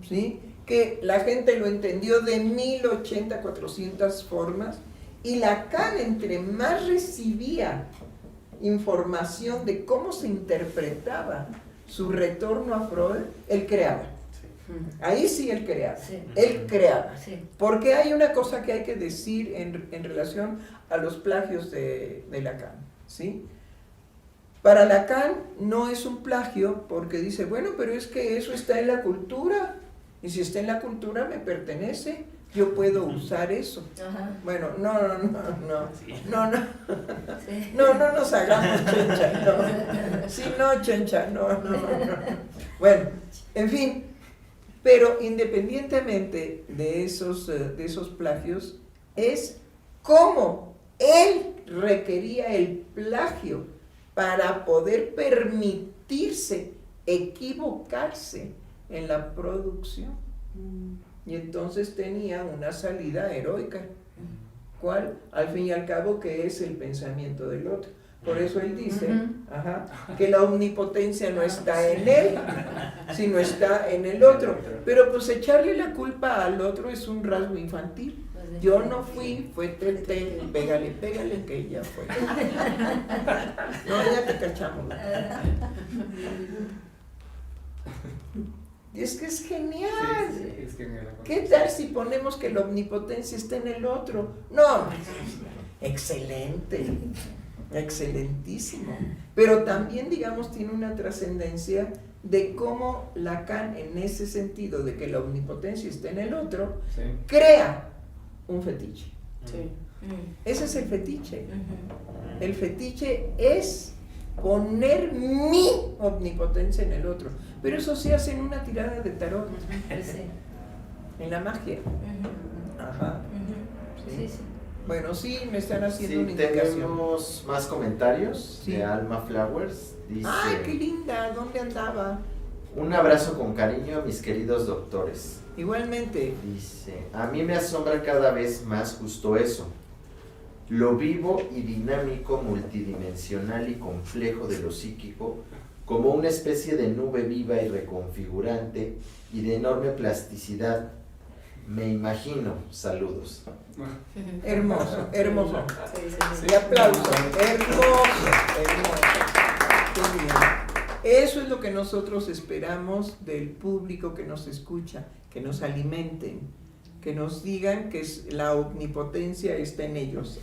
¿Sí? Que la gente lo entendió de 1080, 400 formas, y Lacan, entre más recibía información de cómo se interpretaba su retorno a Freud, él creaba. Ahí sí él creaba. Sí. Él creaba. Sí. Porque hay una cosa que hay que decir en relación a los plagios de Lacan, ¿sí? Para Lacan no es un plagio porque dice, bueno, pero es que eso está en la cultura, y si está en la cultura me pertenece, yo puedo usar eso. Ajá. Bueno, no nos hagamos chencha, no. Sí, no, chencha, no. Bueno, en fin, pero independientemente de esos plagios, es cómo él requería el plagio para poder permitirse equivocarse en la producción. Y entonces tenía una salida heroica. ¿Cuál? Al fin y al cabo, que es el pensamiento del otro. Por eso él dice que la omnipotencia no está en él, sino está en el otro. Pero pues echarle la culpa al otro es un rasgo infantil. Yo no fui, fue Tete, pégale, que ella fue. No, ya te cachamos. Y es que es genial. Sí, es genial. ¿Qué tal si ponemos que la omnipotencia está en el otro? No, excelente, excelentísimo. Pero también, digamos, tiene una trascendencia de cómo Lacan, en ese sentido de que la omnipotencia está en el otro, sí, crea un fetiche. Sí. Ese es el fetiche. El fetiche es poner mi omnipotencia en el otro. Pero eso se hace en una tirada de tarot. Sí. En la magia. Ajá. Sí. Sí. Bueno, sí, me están haciendo una indicación. Tenemos más comentarios de Alma Flowers. Dice, ¡ay, qué linda! ¿Dónde andaba? Un abrazo con cariño a mis queridos doctores. Igualmente. Dice, a mí me asombra cada vez más justo eso. Lo vivo y dinámico, multidimensional y complejo de lo psíquico como una especie de nube viva y reconfigurante y de enorme plasticidad. Me imagino. Saludos. Hermoso, hermoso. Sí, sí, sí. Y aplauso. Hermoso, hermoso. Qué bien. Eso es lo que nosotros esperamos del público que nos escucha, que nos alimenten, que nos digan que la omnipotencia está en ellos.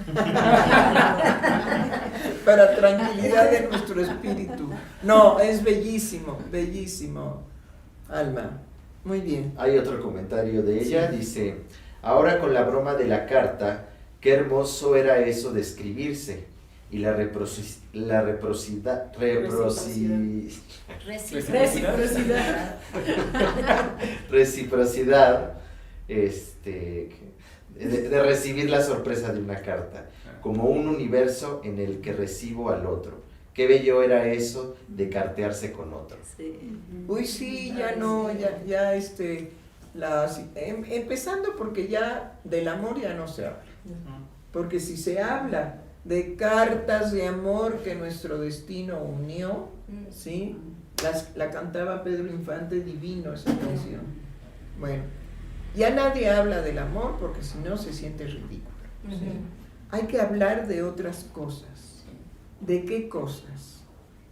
Para tranquilidad de nuestro espíritu. No, es bellísimo, bellísimo, Alma. Muy bien. Hay otro comentario de ella, dice, ahora con la broma de la carta, qué hermoso era eso de escribirse y la reciprocidad, de recibir la sorpresa de una carta, como un universo en el que recibo al otro. Qué bello era eso de cartearse con otro. Sí. Uy, sí, ya no, empezando porque ya del amor ya no se habla. Porque si se habla de cartas de amor que nuestro destino unió, ¿sí? La cantaba Pedro Infante, divino esa canción. Bueno, ya nadie habla del amor porque si no se siente ridículo. ¿Sí? Hay que hablar de otras cosas. ¿De qué cosas?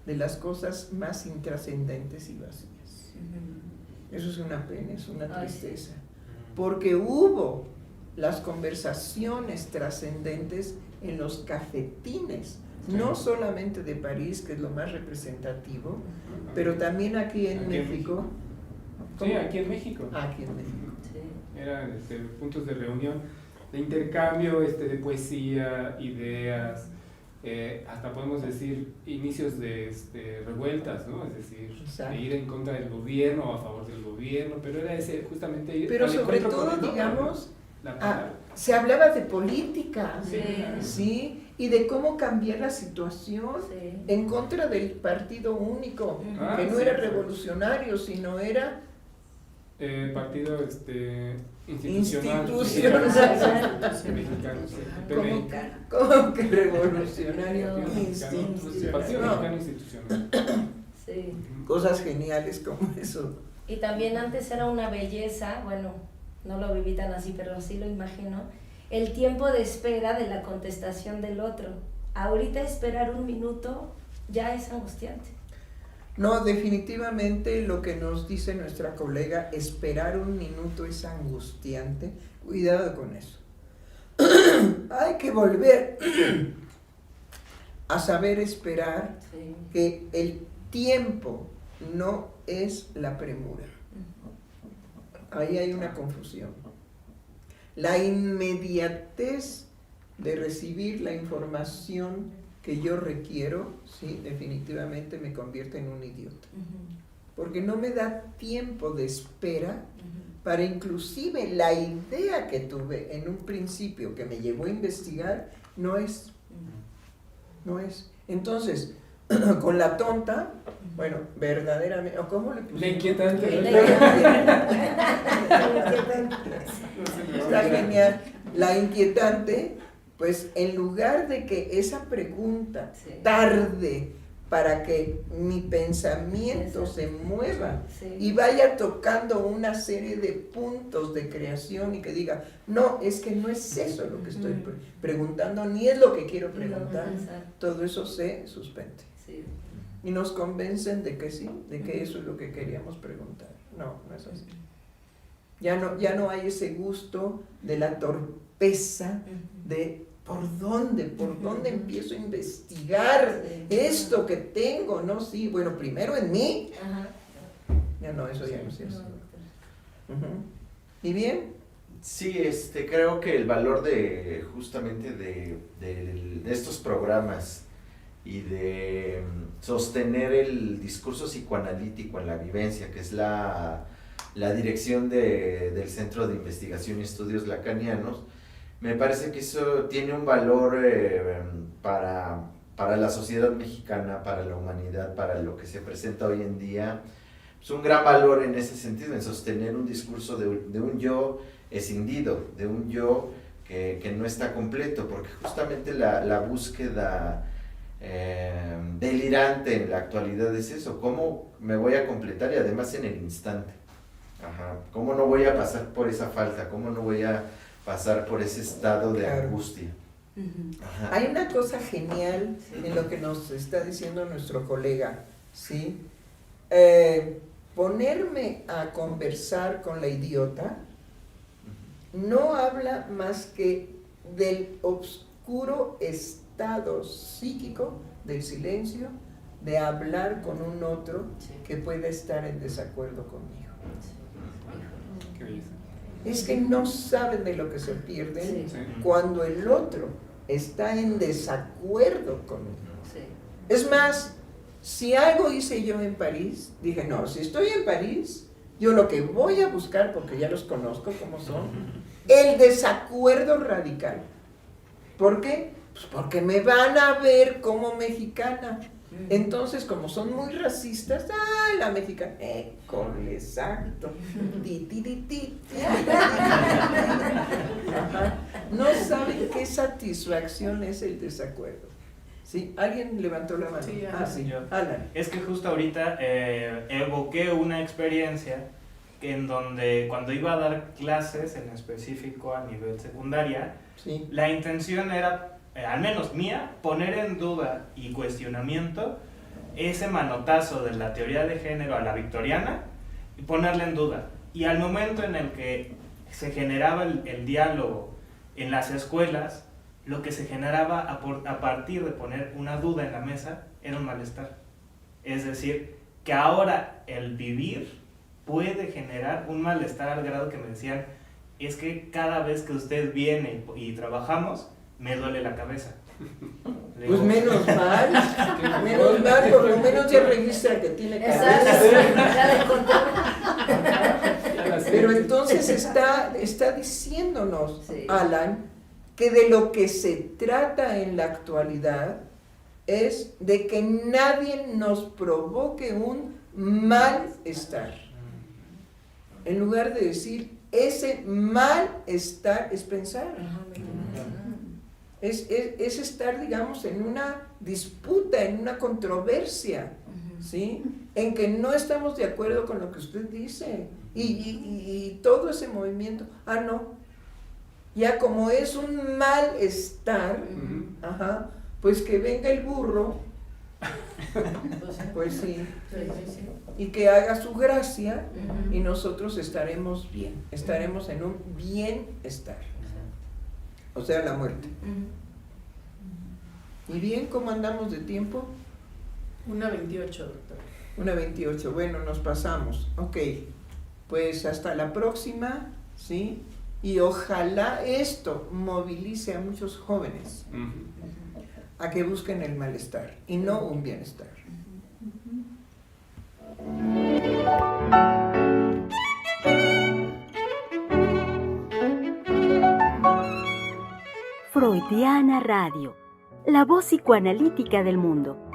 De las cosas más intrascendentes y vacías. Eso es una pena, es una tristeza. Porque hubo las conversaciones trascendentes en los cafetines, no solamente de París, que es lo más representativo, pero también aquí en México. Sí, aquí en México. Aquí en México. Eran puntos de reunión, de intercambio de poesía, ideas, hasta podemos decir inicios de revueltas, ¿no? Es decir, de ir en contra del gobierno o a favor del gobierno, pero era ese justamente... Pero sobre todo, digamos, se hablaba de política, ¿sí? Y de cómo cambiar la situación en contra del partido único, que no era revolucionario, sino era... partido institucional mexicano, ¿Cómo que revolucionario? Partido mexicano institucional. Sí. Cosas geniales como eso. Y también antes era una belleza, bueno, no lo viví tan así, pero así lo imagino, el tiempo de espera de la contestación del otro. Ahorita esperar un minuto ya es angustiante. No, definitivamente lo que nos dice nuestra colega, esperar un minuto es angustiante. Cuidado con eso. Hay que volver a saber esperar, que el tiempo no es la premura. Ahí hay una confusión. La inmediatez de recibir la información que yo requiero, sí, definitivamente me convierte en un idiota. Porque no me da tiempo de espera para inclusive la idea que tuve en un principio que me llevó a investigar, no es. Entonces, con la tonta, bueno, verdaderamente, ¿o cómo le puse? La inquietante. Está genial. La inquietante, pues en lugar de que esa pregunta tarde para que mi pensamiento se mueva y vaya tocando una serie de puntos de creación y que diga, no, es que no es eso lo que estoy preguntando, ni es lo que quiero preguntar, todo eso se suspende. Y nos convencen de que sí, de que eso es lo que queríamos preguntar. No, no es así. Ya no hay ese gusto de la torpeza de ¿por dónde empiezo a investigar esto que tengo? No, sí, bueno, primero en mí. Ya no, eso ya no se hace. ¿Y bien? Sí, creo que el valor de justamente de estos programas y de sostener el discurso psicoanalítico en la vivencia, que es la dirección del Centro de Investigación y Estudios Lacanianos, me parece que eso tiene un valor para la sociedad mexicana, para la humanidad, para lo que se presenta hoy en día. Es un gran valor en ese sentido, en sostener un discurso de un yo escindido, de un yo que no está completo, porque justamente la búsqueda delirante en la actualidad es eso, cómo me voy a completar y además en el instante. Ajá. ¿Cómo no voy a pasar por esa falta? ¿Cómo no voy a pasar por ese estado de angustia? Ajá. Hay una cosa genial en lo que nos está diciendo nuestro colega, ¿sí? Ponerme a conversar con la idiota no habla más que del oscuro estado psíquico del silencio, de hablar con un otro que pueda estar en desacuerdo conmigo. Qué belleza. Es que no saben de lo que se pierden Sí. cuando el otro está en desacuerdo conmigo. Es más, si algo hice yo en París, dije, no, si estoy en París, yo lo que voy a buscar, porque ya los conozco como son, el desacuerdo radical. ¿Por qué? Pues porque me van a ver como mexicana. Entonces, como son muy racistas, la mexicana, exacto. Ti, ti, ti, ti. Ajá. No saben qué satisfacción es el desacuerdo. ¿Sí? ¿Alguien levantó la mano? Sí, sí. yo. Alan. Es que justo ahorita evoqué una experiencia en donde cuando iba a dar clases, en específico a nivel secundaria, Sí. la intención era, al menos mía, poner en duda y cuestionamiento ese manotazo de la teoría de género a la victoriana y ponerla en duda. Y al momento en el que se generaba el diálogo en las escuelas, lo que se generaba a partir de poner una duda en la mesa era un malestar. Es decir, que ahora el vivir puede generar un malestar al grado que me decían, es que cada vez que usted viene y trabajamos, me duele la cabeza. Le Pues digo, menos mal, por lo menos ya registra que tiene cabeza. Exacto, ya le conté. Pero entonces está diciéndonos, Sí. Alan, que de lo que se trata en la actualidad es de que nadie nos provoque un malestar. En lugar de decir, ese malestar es pensar. Es estar, digamos, en una disputa, en una controversia, ¿sí? En que no estamos de acuerdo con lo que usted dice. Y todo ese movimiento, no. Ya como es un malestar, pues que venga el burro, pues sí, y que haga su gracia y nosotros estaremos bien, estaremos en un bienestar. O sea, la muerte. ¿Y bien cómo andamos de tiempo? 1:28, doctor. 1:28, bueno, nos pasamos. Ok, pues hasta la próxima, ¿sí? Y ojalá esto movilice a muchos jóvenes a que busquen el malestar y no un bienestar. Freudiana Radio, la voz psicoanalítica del mundo.